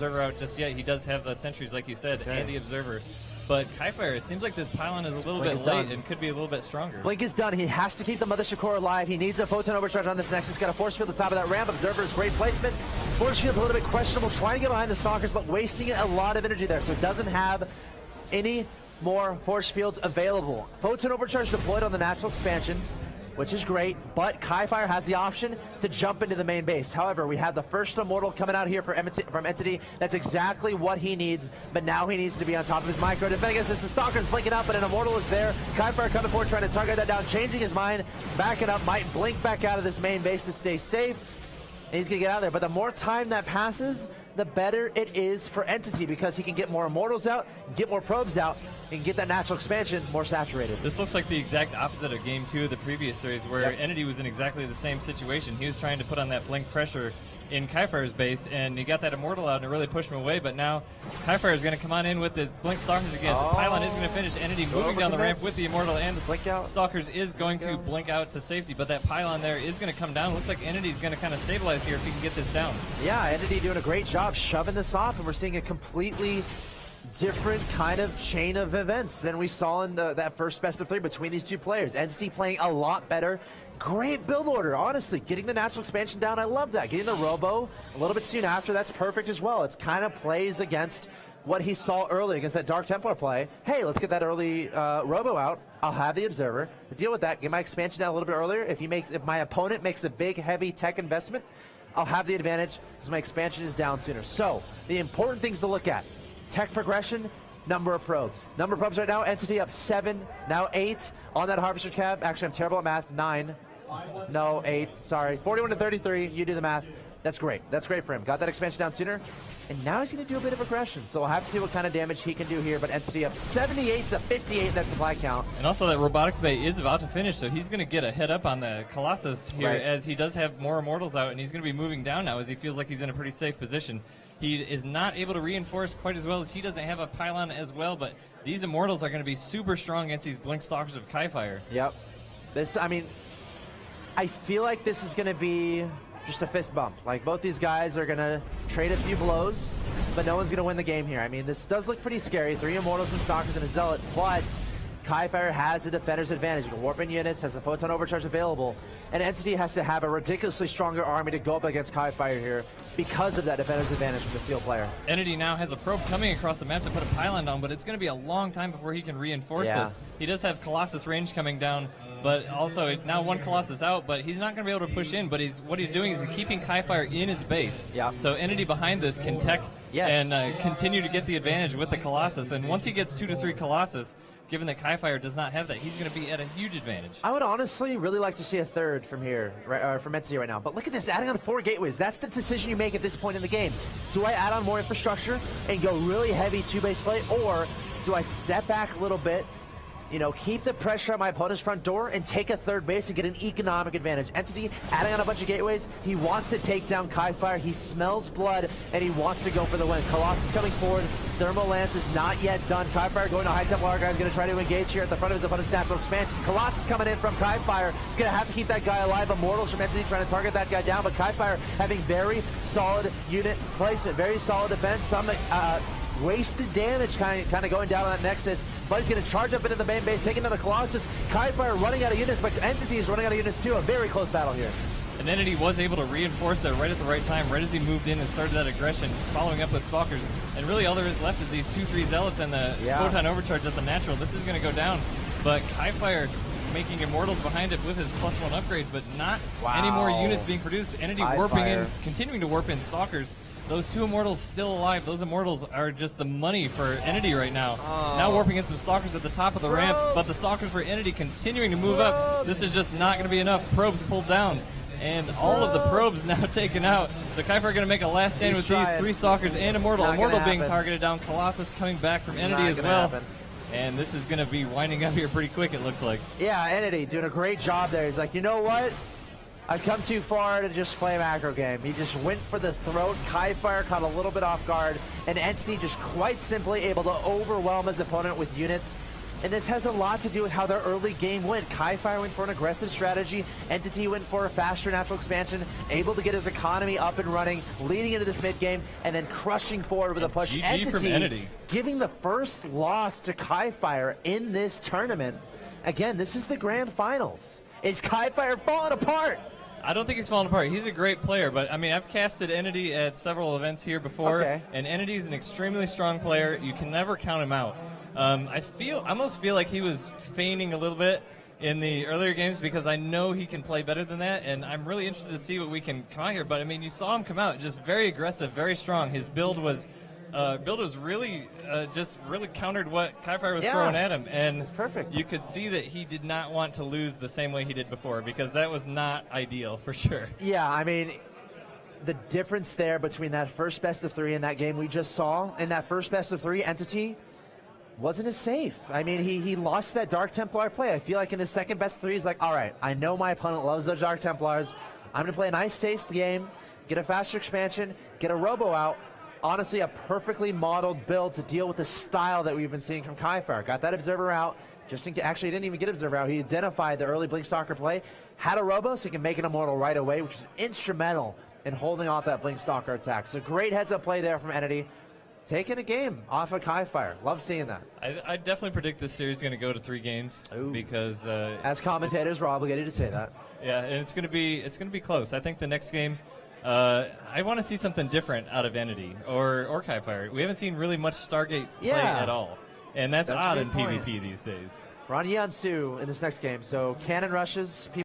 Observer out just yet. He does have the sentries, like you said, and the Observer. But KiFiRE, it seems like this pylon is a little bit late and could be a little bit stronger. Blink is done. He has to keep the Mothership Core alive. He needs a Photon Overcharge on this Nexus. Got a Force Field at the top of that ramp. Observer is great placement. Force Field's a little bit questionable, trying to get behind the Stalkers, but wasting a lot of energy there. So it doesn't have any more Force Fields available. Photon Overcharge deployed on the natural expansion, which is great, but KiFiRE has the option to jump into the main base. However, we have the first Immortal coming out here from eNtitY. That's exactly what he needs, but now he needs to be on top of his micro. Defending against the Stalker's blinking up, but an Immortal is there. KiFiRE coming forward, trying to target that down, changing his mind, backing up, might blink back out of this main base to stay safe. And he's gonna get out of there, but the more time that passes, the better it is for eNtitY, because he can get more Immortals out, get more probes out, and get that natural expansion more saturated. This looks like the exact opposite of Game 2 of the previous series, where eNtitY was in exactly the same situation. He was trying to put on that blink pressure in KiFiRE's base, and he got that Immortal out and it really pushed him away, but now KiFiRE is going to come on in with the blink Stalkers again. The pylon is going to finish. eNtitY moving down the ramp with the Immortal, and the Stalkers is going to blink out to safety, but that pylon there is going to come down. Looks like eNtitY is going to kind of stabilize here if he can get this down. Yeah, eNtitY doing a great job shoving this off, and we're seeing a completely different kind of chain of events than we saw in that first best of 3 between these two players. eNtitY playing a lot better. Great build order, honestly. Getting the natural expansion down, I love that. Getting the Robo a little bit soon after, that's perfect as well. It's kind of plays against what he saw early against that Dark Templar play. Hey, let's get that early Robo out. I'll have the Observer to deal with that. Get my expansion down a little bit earlier. If my opponent makes a big, heavy tech investment, I'll have the advantage because my expansion is down sooner. So, the important things to look at: tech progression, number of probes. Number of probes right now, eNtitY up 7, now 8 on that Harvester cab. Actually, I'm terrible at math. 9. No, 8. Sorry. 41 to 33. You do the math. That's great. That's great for him. Got that expansion down sooner. And now he's going to do a bit of aggression. So we'll have to see what kind of damage he can do here. But eNtitY up 78 to 58, that supply count. And also that Robotics Bay is about to finish, so he's going to get a head up on the Colossus here as he does have more Immortals out, and he's going to be moving down now as he feels like he's in a pretty safe position. He is not able to reinforce quite as well as he doesn't have a pylon as well, but these Immortals are going to be super strong against these Blink Stalkers of KiFiRE. Yep. This, I mean, I feel like this is going to be just a fist bump. Like, both these guys are going to trade a few blows, but no one's going to win the game here. I mean, this does look pretty scary. 3 Immortals, some Stalkers, and a Zealot, but KiFiRE has the defender's advantage. You can warp in units, has a Photon Overcharge available, and eNtitY has to have a ridiculously stronger army to go up against KiFiRE here because of that defender's advantage from the field player. eNtitY now has a probe coming across the map to put a pylon down, but it's going to be a long time before he can reinforce this. He does have Colossus range coming down, but also now 1 Colossus out, but he's not going to be able to push in, but what he's doing is keeping KiFiRE in his base. So eNtitY behind this can tech and continue to get the advantage with the Colossus, and once he gets 2 to 3 Colossus, given that KiFiRE does not have that, he's going to be at a huge advantage. I would honestly really like to see a 3rd from here, from eNtitY right now. But look at this, adding on 4 gateways. That's the decision you make at this point in the game. Do I add on more infrastructure and go really heavy 2-base play, or do I step back a little bit, you know, keep the pressure on my opponent's front door and take a 3rd base and get an economic advantage? eNtitY adding on a bunch of gateways. He wants to take down KiFiRE. He smells blood, and he wants to go for the win. Colossus coming forward. Thermal Lance is not yet done. KiFiRE going to High Temple Archive. Going to try to engage here at the front of his opponent's natural expansion. Colossus coming in from KiFiRE. Going to have to keep that guy alive. Immortals from eNtitY trying to target that guy down, but KiFiRE having very solid unit placement, very solid defense. Some wasted damage kind of going down on that Nexus, but he's going to charge up into the main base, taking down the Colossus. KiFiRE running out of units, but eNtitY is running out of units too. A very close battle here. And eNtitY was able to reinforce that right at the right time, right as he moved in and started that aggression, following up with Stalkers. And really all there is left is these 2-3 Zealots and the Photon Overcharge at the natural. This is going to go down, but KiFiRE making Immortals behind it with his +1 upgrade, but not any more units being produced. eNtitY warping in, continuing to warp in Stalkers. Those 2 Immortals still alive. Those Immortals are just the money for eNtitY right now. Now warping in some Stalkers at the top of the ramp, but the Stalkers for eNtitY continuing to move up. This is just not going to be enough. Probes pulled down, and all of the probes now taken out. So KiFiRE going to make a last stand with these 3 Stalkers and Immortal. Immortal being targeted down. Colossus coming back from eNtitY as well. And this is going to be winding up here pretty quick, it looks like. Yeah, eNtitY doing a great job there. He's like, you know what? I've come too far to just play a macro game. He just went for the throat. KiFiRE caught a little bit off guard, and eNtitY just quite simply able to overwhelm his opponent with units. And this has a lot to do with how their early game went. KiFireE went for an aggressive strategy. eNtitY went for a faster natural expansion, able to get his economy up and running, leading into this mid game, and then crushing forward with a push. GG from eNtitY. Giving the first loss to KiFireE in this tournament. Again, this is the grand finals. Is KiFireE falling apart? I don't think he's falling apart. He's a great player, but I mean, I've casted eNtitY at several events here before, and eNtitY is an extremely strong player. You can never count him out. I almost feel like he was feigning a little bit in the earlier games because I know he can play better than that, and I'm really interested to see what we can come out here. But I mean, you saw him come out just very aggressive, very strong. His build was really just really countered what KiFireE was throwing at him, and it's perfect. You could see that he did not want to lose the same way he did before because that was not ideal for sure. Yeah, I mean, the difference there between that first best of 3 and that game we just saw, in that first best of 3, eNtitY wasn't as safe. I mean, he lost that Dark Templar play. I feel like in the second best of 3, he's like, all right, I know my opponent loves those Dark Templars. I'm going to play a nice, safe game, get a faster expansion, get a Robo out. Honestly, a perfectly modeled build to deal with the style that we've been seeing from KiFireE. Got that Observer out. Actually, he didn't even get Observer out. He identified the early Blinkstalker play, had a Robo, so he can make an Immortal right away, which is instrumental in holding off that Blinkstalker attack. So great heads-up play there from eNtitY. Taking a game off of KiFireE. Love seeing that. I definitely predict this series is going to go to 3 games because as commentators, we're obligated to say that. Yeah, and it's going to be close. I think the next game, I want to see something different out of eNtitY or KiFireE. We haven't seen really much Stargate play at all, and that's odd in PvP these days. We're on Yeon Su in this next game, so cannon rushes.